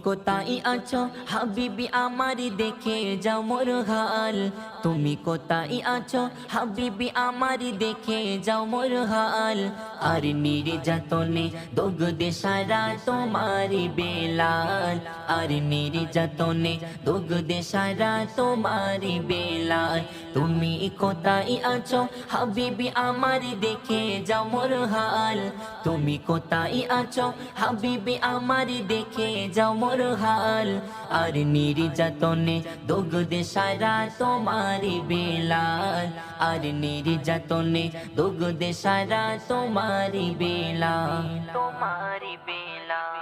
কোথায় আছো হাবিবি আমার দেখে যাও মোর হাল। তুমি কোথায় আছো হাবিবি আমার দেখে যাও মোর হাল। আর নির্যাতনে দগ্ধে সারা তোমারি বেলাল। আর নির্যাতনে দগ্ধে সারা তোমারি বেলাল। তুমি কোথায় আছো হাবিবি আমার দেখে যাও মোর হাল। তুমি কোথায় আছো হাবিবি আমার দেখে যাও মোর হাল। আর নির্যাতনে দগ্ধে সারা তোমারি বেলাল। আর নির্যাতনে দগ্ধে সারা তোমারি বেলাল। তোমারি বেলাল।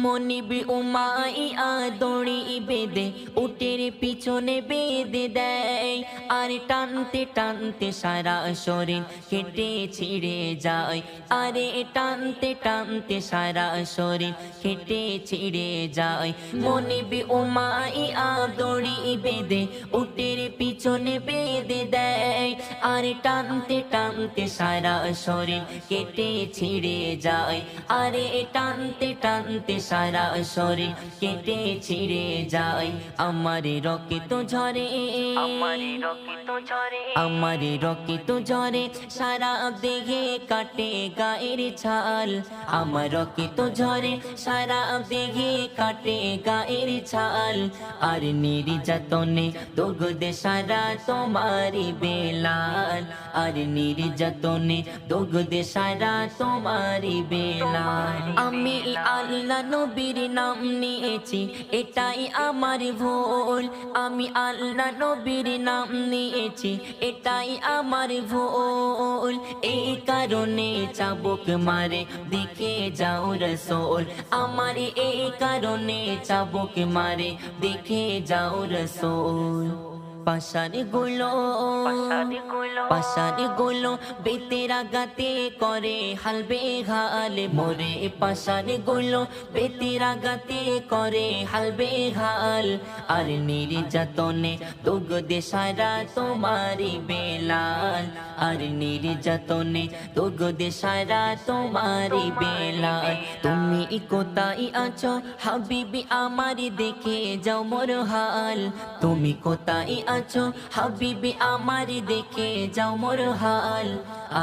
মনিবি উমাইয়া দড়ি বেঁধে উটের পিছনে বেঁধে দেয়। আর টানতে টানতে সারা শরীর কেটে ছিঁড়ে যায়। আরে টানতে টানতে সারা শরীর কেটে ছিঁড়ে যায়। মনিবি উমাইয়া দড়ি বেঁধে উটের পিছনে বেঁধে দেয়। আর টানতে টানতে সারা শরীর কেটে ছিঁড়ে যায়। আরে টানতে টানতে সারা শরীর কেটে ছিঁড়ে যায়। আমার রক্ত ঝরে, আমার রক্ত ঝরে, আমার রক্ত ঝরে সারা দেহে কাটে গায়ের ছাল। আমার রক্ত ঝরে সারা দেহে কাটে গায়ের ছাল। আর নির্যাতনে দগ্ধে সারা তোমারি বেলাল। আর নির্যাতনে দগ্ধে সারা তোমারি বেলাল। আমি আল্লাহ নবীর নাম নিয়েছি এটাই আমার ভুল। আমি আল্লাহ নবীর নাম নিয়েছি এটাই আমার ভুল। এই কারণে চাবুক মারে দেখে যাও রাসূল। আমার এই কারণে চাবুক মারে দেখে যাও রাসূল। পাশারি গুলো বেতেরা গাতে করে হালবে হাল মোরে। পাশারি গুলো বেতেরা গাতে করে হালবে হাল। আর নির্যাতনে দগ্ধে সারা তোমারি বেলাল। আর নির্যাতনে দগ্ধে সারা তোমারি বেলাল। তুমি কোথায় আছো হাবিবি আমার দেখে যাও মোর হাল। তুমি কোথায় আছো হাবিবি আমার দেখে যাও মোর হাল।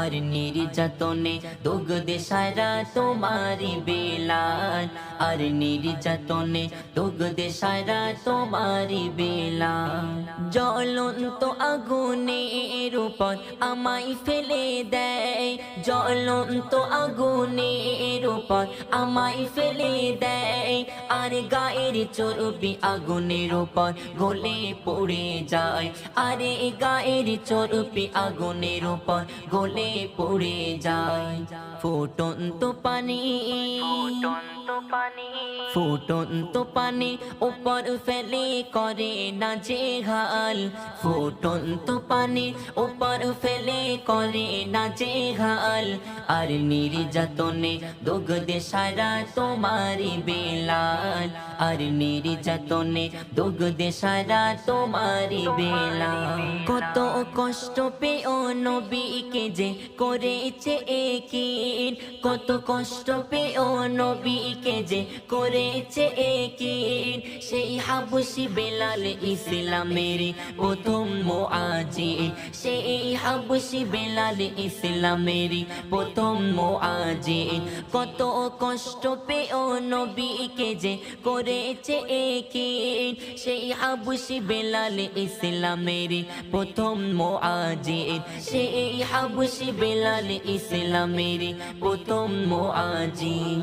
আর নির্যাতনে দগ্ধে সারা তোমারি বেলাল। আর নির্যাতনে দগ্ধে সারা তোমারি বেলাল। জ্বলন্ত আগুনের উপর আমায় ফেলে দেয়। জ্বলন্ত আগুনের উপর আমায় ফেলে দেয়। আর গায়ের চর্বি আগুনের উপর গলে পড়ে যায়। আরে গায়ের চর্বি আগুনের উপর গলে পড়ে যায়। ফুটন্ত পানি, ফুটন্ত পানি উপর ফেলে করে না জেহাল। ফুটন্ত পানি উপর ফেলে করে না জেহাল। আর নির্যাতনে দগ্ধে সারা তোমারি বেলাল। আর নির্যাতনে দগ্ধে সারা তোমারি বেলাল। কত কষ্ট পেও নবীকে যে করেছে একিন। কত কষ্ট পেও নবীকে যে করেছে একিন। সেই হাবশি বেলাল ইসলামের প্রথম মুআজ্জিন। সেই হাবশি বেলাল ইসলামের প্রথম মুআজ্জিন। কত কষ্ট পেও নবীকে যে করেছে একিন। সেই হাবশি বেলাল ইসলামের প্রথম মুআজ্জিন। সেই হাবশি বেলাল ইসলামের প্রথম মুআজ্জিন।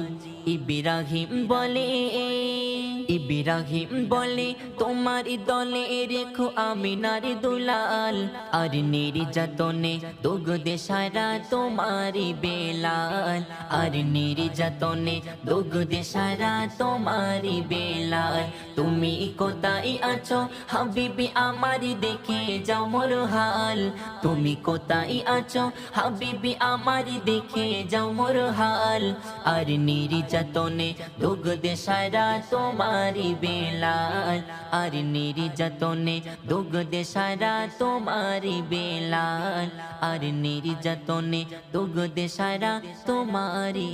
ইব্রাহিম বলে, ইব্রাহিম বলে তোমার দলে রেখো আমিনার দুলাল। আর নির্যাতনে দগ্ধে সারা তোমারি বেলাল। আর নির্যাতনে দগ্ধে সারা তোমারি বেলাল। তুমি কোথায় আছো হাবিবি আমার দেখে যাও মোর হাল। তুমি কোথায় আছো হাবিবি আমার দেখে যাও মোর হাল। আর নির্যাতনে দগ্ধে সারা তোমারি বেলাল। আর নির্যাতনে দগ্ধে সারা তোমারি বেলাল। আর নির্যাতনে দগ্ধে সারা তোমারি